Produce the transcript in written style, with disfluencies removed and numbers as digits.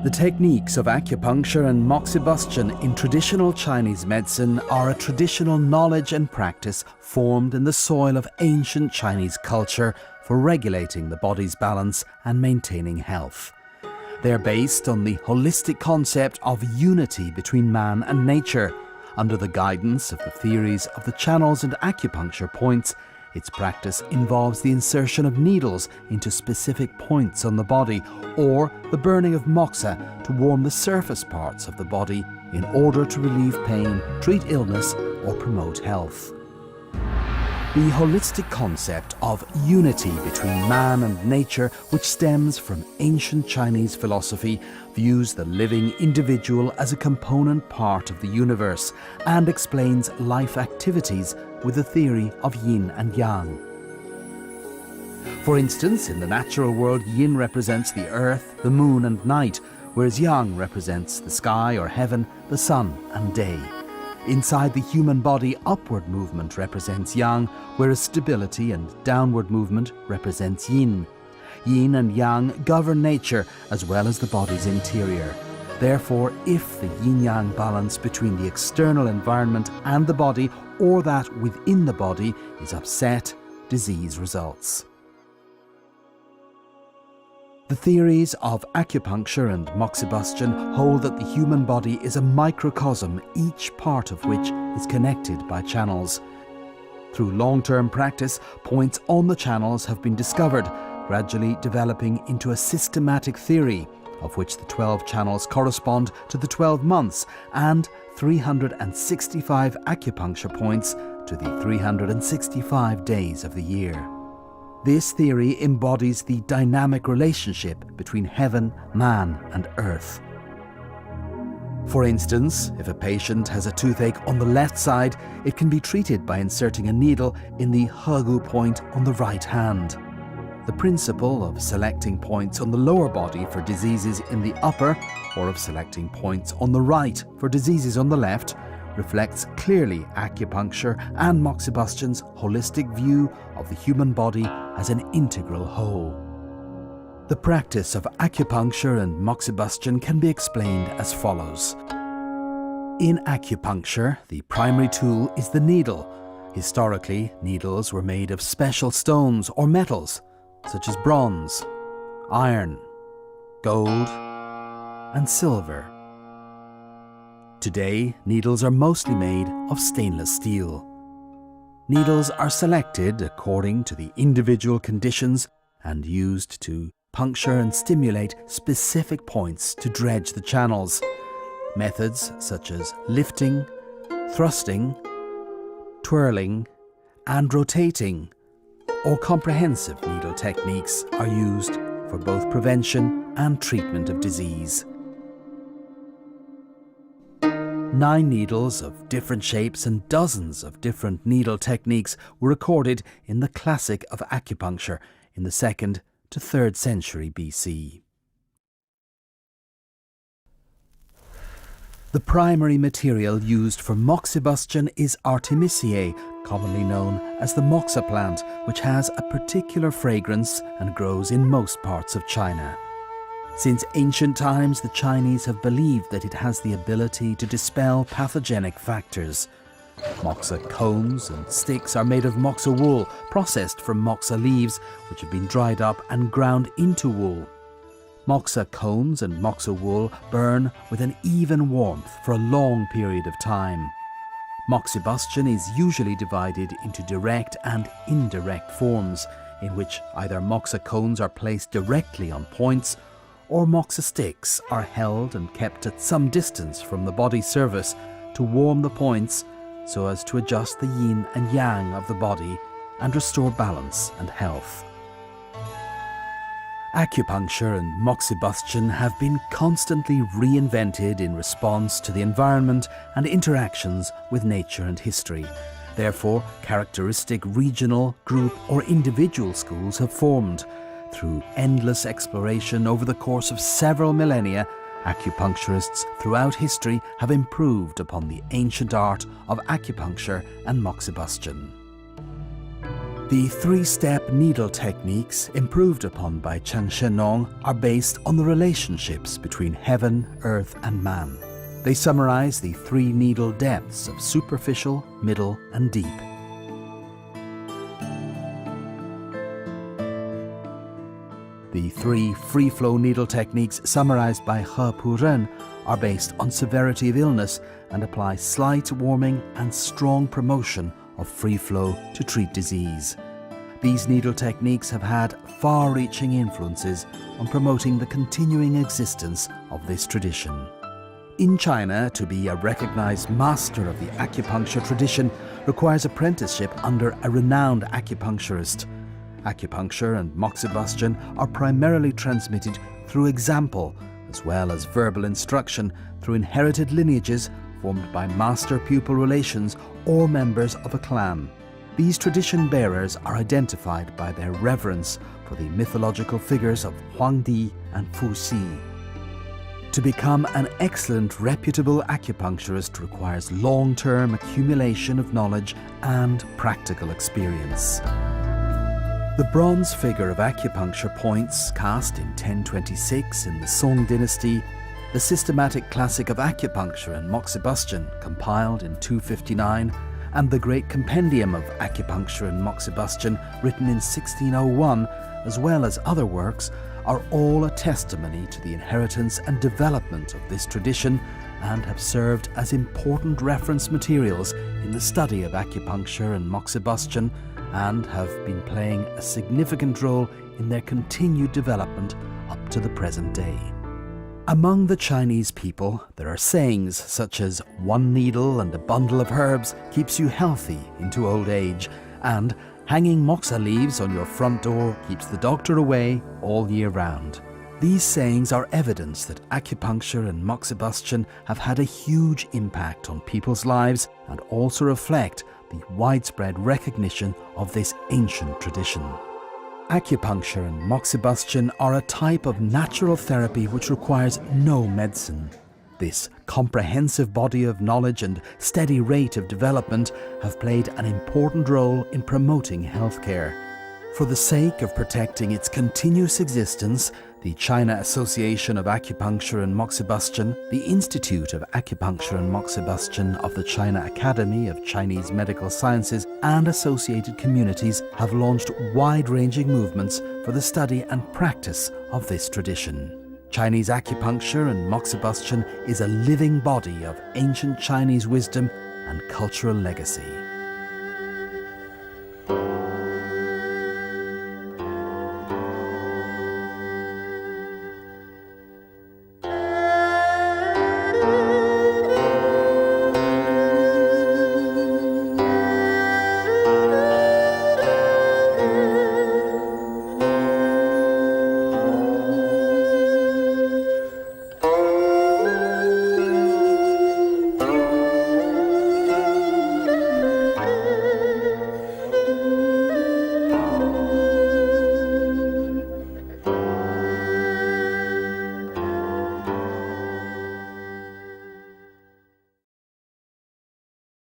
The techniques of acupuncture and moxibustion in traditional Chinese medicine are a traditional knowledge and practice formed in the soil of ancient Chinese culture for regulating the body's balance and maintaining health. They are based on the holistic concept of unity between man and nature. Under the guidance of the theories of the channels and acupuncture points, its practice involves the insertion of needles into specific points on the body or the burning of moxa to warm the surface parts of the body in order to relieve pain, treat illness, or promote health. The holistic concept of unity between man and nature, which stems from ancient Chinese philosophy, views the living individual as a component part of the universe and explains life activities with the theory of yin and yang. For instance, in the natural world, yin represents the earth, the moon and night, whereas yang represents the sky or heaven, the sun and day. Inside the human body, upward movement represents yang, whereas stability and downward movement represents yin. Yin and yang govern nature as well as the body's interior. Therefore, if the yin-yang balance between the external environment and the body, or that within the body, is upset, disease results. The theories of acupuncture and moxibustion hold that the human body is a microcosm, each part of which is connected by channels. Through long-term practice, points on the channels have been discovered, gradually developing into a systematic theory, of which the 12 channels correspond to the 12 months and 365 acupuncture points to the 365 days of the year. This theory embodies the dynamic relationship between heaven, man and earth. For instance, if a patient has a toothache on the left side, it can be treated by inserting a needle in the hegu point on the right hand. The principle of selecting points on the lower body for diseases in the upper, or of selecting points on the right for diseases on the left, reflects clearly acupuncture and moxibustion's holistic view of the human body as an integral whole. The practice of acupuncture and moxibustion can be explained as follows. In acupuncture, the primary tool is the needle. Historically, needles were made of special stones or metals, such as bronze, iron, gold, and silver. Today, needles are mostly made of stainless steel. Needles are selected according to the individual conditions and used to puncture and stimulate specific points to dredge the channels. Methods such as lifting, thrusting, twirling, and rotating, or comprehensive needle techniques are used for both prevention and treatment of disease. 9 needles of different shapes and dozens of different needle techniques were recorded in the classic of acupuncture in the 2nd to 3rd century BC. The primary material used for moxibustion is artemisiae, commonly known as the moxa plant, which has a particular fragrance and grows in most parts of China. Since ancient times, the Chinese have believed that it has the ability to dispel pathogenic factors. Moxa cones and sticks are made of moxa wool, processed from moxa leaves, which have been dried up and ground into wool. Moxa cones and moxa wool burn with an even warmth for a long period of time. Moxibustion is usually divided into direct and indirect forms, in which either moxa cones are placed directly on points, or moxa sticks are held and kept at some distance from the body surface to warm the points so as to adjust the yin and yang of the body and restore balance and health. Acupuncture and moxibustion have been constantly reinvented in response to the environment and interactions with nature and history. Therefore, characteristic regional, group or individual schools have formed. Through endless exploration over the course of several millennia, acupuncturists throughout history have improved upon the ancient art of acupuncture and moxibustion. The three-step needle techniques improved upon by Chen Shenong are based on the relationships between heaven, earth and man. They summarize the three needle depths of superficial, middle and deep. The three free-flow needle techniques summarized by He Pu Ren are based on severity of illness and apply slight warming and strong promotion of free flow to treat disease. These needle techniques have had far-reaching influences on promoting the continuing existence of this tradition. In China, to be a recognized master of the acupuncture tradition requires apprenticeship under a renowned acupuncturist. Acupuncture and moxibustion are primarily transmitted through example, as well as verbal instruction through inherited lineages formed by master-pupil relations or members of a clan. These tradition bearers are identified by their reverence for the mythological figures of Huangdi and Fuxi. To become an excellent, reputable acupuncturist requires long-term accumulation of knowledge and practical experience. The bronze figure of acupuncture points, cast in 1026 in the Song dynasty, the systematic classic of acupuncture and moxibustion, compiled in 259, and the great compendium of acupuncture and moxibustion, written in 1601, as well as other works, are all a testimony to the inheritance and development of this tradition and have served as important reference materials in the study of acupuncture and moxibustion and have been playing a significant role in their continued development up to the present day. Among the Chinese people, there are sayings such as "one needle and a bundle of herbs keeps you healthy into old age," and "hanging moxa leaves on your front door keeps the doctor away all year round." These sayings are evidence that acupuncture and moxibustion have had a huge impact on people's lives and also reflect the widespread recognition of this ancient tradition. Acupuncture and moxibustion are a type of natural therapy which requires no medicine. This comprehensive body of knowledge and steady rate of development have played an important role in promoting healthcare. For the sake of protecting its continuous existence, the China Association of Acupuncture and Moxibustion, the Institute of Acupuncture and Moxibustion of the China Academy of Chinese Medical Sciences and associated communities have launched wide-ranging movements for the study and practice of this tradition. Chinese acupuncture and moxibustion is a living body of ancient Chinese wisdom and cultural legacy.